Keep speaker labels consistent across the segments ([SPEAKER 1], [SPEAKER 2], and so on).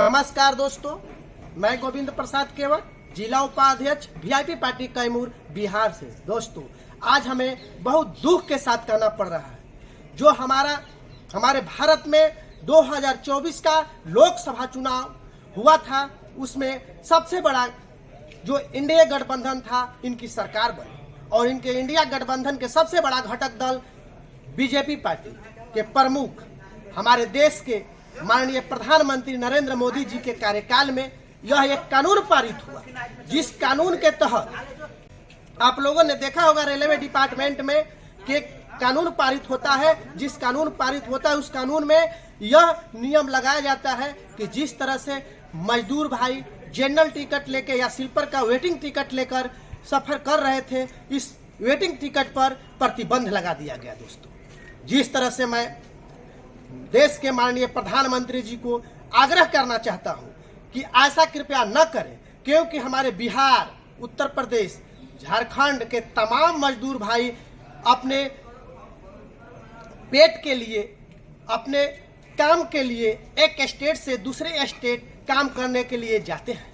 [SPEAKER 1] नमस्कार दोस्तों, मैं गोविंद प्रसाद केवट, जिला उपाध्यक्ष वीआईपी पार्टी कैमूर बिहार से। दोस्तों, आज हमें बहुत दुख के साथ कहना पड़ रहा है, जो हमारे भारत में 2024 का लोकसभा चुनाव हुआ था, उसमें सबसे बड़ा जो इंडिया गठबंधन था, इनकी सरकार बनी और इनके इंडिया गठबंधन के सबसे बड़ा घटक दल बीजेपी पार्टी के प्रमुख हमारे देश के माननीय प्रधानमंत्री नरेंद्र मोदी जी के कार्यकाल में यह एक कानून पारित हुआ, जिस कानून के तहत आप लोगों ने देखा होगा रेलवे डिपार्टमेंट में कि कानून पारित होता है। जिस कानून पारित होता है उस कानून में यह नियम लगाया जाता है कि जिस तरह से मजदूर भाई जनरल टिकट लेके या स्लीपर का वेटिंग टिकट लेकर सफर कर रहे थे, इस वेटिंग टिकट पर प्रतिबंध लगा दिया गया। दोस्तों, जिस तरह से मैं देश के माननीय प्रधानमंत्री जी को आग्रह करना चाहता हूं कि ऐसा कृपया न करें, क्योंकि हमारे बिहार, उत्तर प्रदेश, झारखंड के तमाम मजदूर भाई अपने पेट के लिए, अपने काम के लिए एक स्टेट से दूसरे स्टेट काम करने के लिए जाते हैं।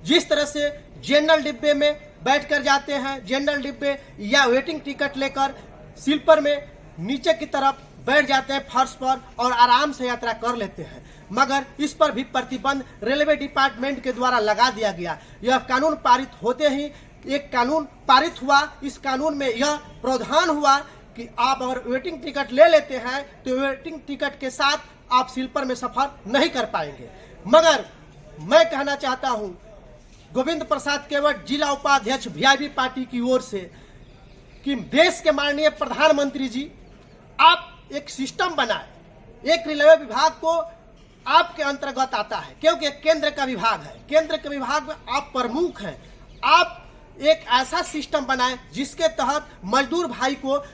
[SPEAKER 1] जिस तरह से जनरल डिब्बे में बैठकर जाते हैं, जनरल डिब्बे या वेटिंग टिकट लेकर स्लीपर में नीचे की तरफ बैठ जाते हैं फर्श पर और आराम से यात्रा कर लेते हैं, मगर इस पर भी प्रतिबंध रेलवे डिपार्टमेंट के द्वारा लगा दिया गया। यह कानून पारित होते ही एक कानून पारित हुआ। इस कानून में यह प्रावधान हुआ कि आप अगर वेटिंग टिकट ले लेते हैं तो वेटिंग टिकट के साथ आप स्लीपर में सफर नहीं कर पाएंगे। मगर मैं कहना चाहता हूं गोविंद प्रसाद केवट, जिला उपाध्यक्ष वीआईपी पार्टी की ओर से, कि देश के माननीय प्रधानमंत्री जी, आप एक सिस्टम बनाए। एक रेलवे विभाग को आपके अंतर्गत आता है, क्योंकि केंद्र का विभाग है, केंद्र के विभाग में आप प्रमुख हैं। आप एक ऐसा सिस्टम बनाए जिसके तहत मजदूर भाई को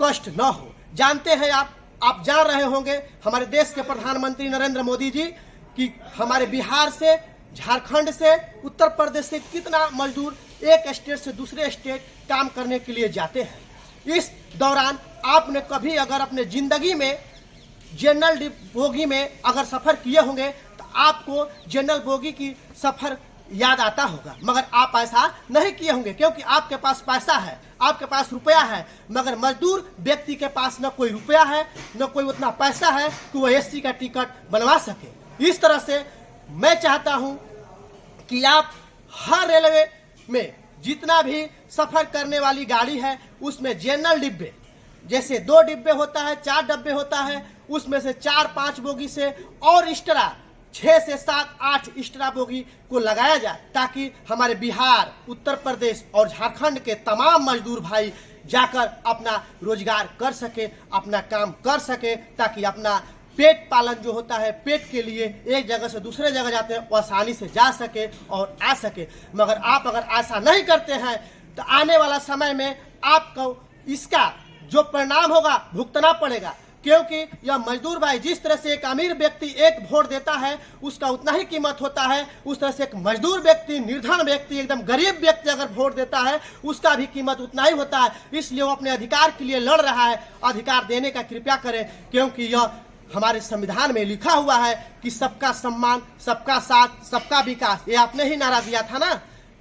[SPEAKER 1] कष्ट न हो। जानते हैं आप जान रहे होंगे हमारे देश के प्रधानमंत्री नरेंद्र मोदी जी कि हमारे बिहार से, झारखंड से, उत्तर प्रदेश से कितना मजदूर एक स्टेट से दूसरे स्टेट काम करने के लिए जाते हैं। इस दौरान आपने कभी अगर अपने जिंदगी में जनरल बोगी में अगर सफर किए होंगे तो आपको जनरल बोगी की सफर याद आता होगा, मगर आप ऐसा नहीं किए होंगे, क्योंकि आपके पास पैसा है, आपके पास रुपया है। मगर मजदूर व्यक्ति के पास न कोई रुपया है, न कोई उतना पैसा है कि वह एसी का टिकट बनवा सके। इस तरह से मैं चाहता हूं कि आप हर रेलवे में जितना भी सफर करने वाली गाड़ी है उसमें जनरल डिब्बे, जैसे 2 डिब्बे होता है, 4 डब्बे होता है, उसमें से 4-5 बोगी से और एक्स्ट्रा 6 से 7-8 एक्स्ट्रा बोगी को लगाया जाए, ताकि हमारे बिहार, उत्तर प्रदेश और झारखंड के तमाम मजदूर भाई जाकर अपना रोजगार कर सके, अपना काम कर सके, ताकि अपना पेट पालन जो होता है, पेट के लिए एक जगह से दूसरे जगह जाते हैं, वो आसानी से जा सके और आ सके। मगर आप अगर ऐसा नहीं करते हैं तो आने वाला समय में आपको इसका जो परिणाम होगा भुगतना पड़ेगा, क्योंकि यह मजदूर भाई, जिस तरह से एक अमीर व्यक्ति एक वोट देता है उसका उतना ही कीमत होता है, उस तरह से एक मजदूर व्यक्ति, निर्धन व्यक्ति, एकदम गरीब व्यक्ति अगर वोट देता है उसका भी कीमत उतना ही होता है। इसलिए वो अपने अधिकार के लिए लड़ रहा है। अधिकार देने का कृपया करें, क्योंकि यह हमारे संविधान में लिखा हुआ है कि सबका सम्मान, सबका साथ, सबका विकास। ये आपने ही नारा दिया था ना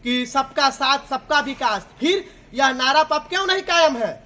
[SPEAKER 1] कि सबका साथ, सबका विकास। फिर यह नारा अब क्यों नहीं कायम है?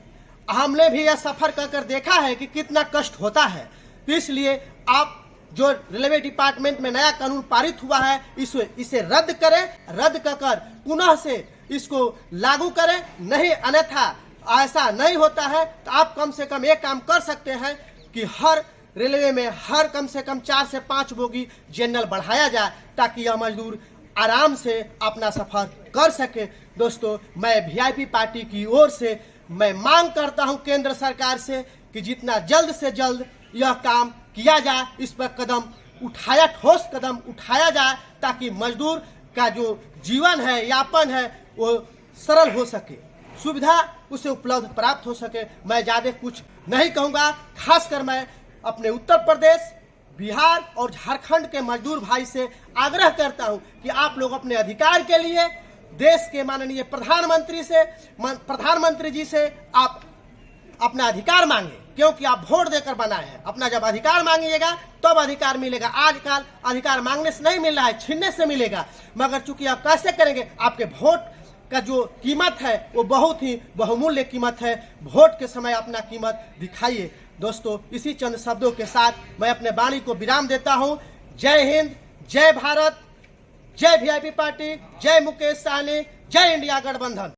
[SPEAKER 1] हमने भी यह सफर कर देखा है कि कितना कष्ट होता है। तो इसलिए आप जो रेलवे डिपार्टमेंट में नया कानून पारित हुआ है इसे रद्द करें, रद्द कर पुनः से इसको लागू करें। नहीं, अन्यथा ऐसा नहीं होता है तो आप कम से कम एक काम कर सकते हैं कि हर रेलवे में हर कम से कम 4 से 5 बोगी जनरल बढ़ाया जाए, ताकि यह मजदूर आराम से अपना सफर कर सके। दोस्तों, मैं वीआईपी पार्टी की ओर से मैं मांग करता हूं केंद्र सरकार से कि जितना जल्द से जल्द यह काम किया जाए, इस पर ठोस कदम उठाया जाए, ताकि मजदूर का जो जीवन है, यापन है, वो सरल हो सके, सुविधा उसे उपलब्ध प्राप्त हो सके। मैं ज़्यादा कुछ नहीं कहूँगा। खासकर मैं अपने उत्तर प्रदेश, बिहार और झारखंड के मजदूर भाई से आग्रह करता हूं कि आप लोग अपने अधिकार के लिए देश के माननीय प्रधानमंत्री जी से आप अपना अधिकार मांगे, क्योंकि आप वोट देकर बनाए हैं। अपना जब अधिकार मांगिएगा तब अधिकार मिलेगा। आजकल अधिकार मांगने से नहीं मिल रहा है, छीनने से मिलेगा। मगर चूंकि आप कैसे करेंगे, आपके वोट का जो कीमत है वो बहुत ही बहुमूल्य कीमत है। वोट के समय अपना कीमत दिखाइए। दोस्तों, इसी चंद शब्दों के साथ मैं अपने वाणी को विराम देता हूं। जय हिंद, जय भारत, जय वीआईपी पार्टी, जय मुकेश सहनी, जय इंडिया गठबंधन।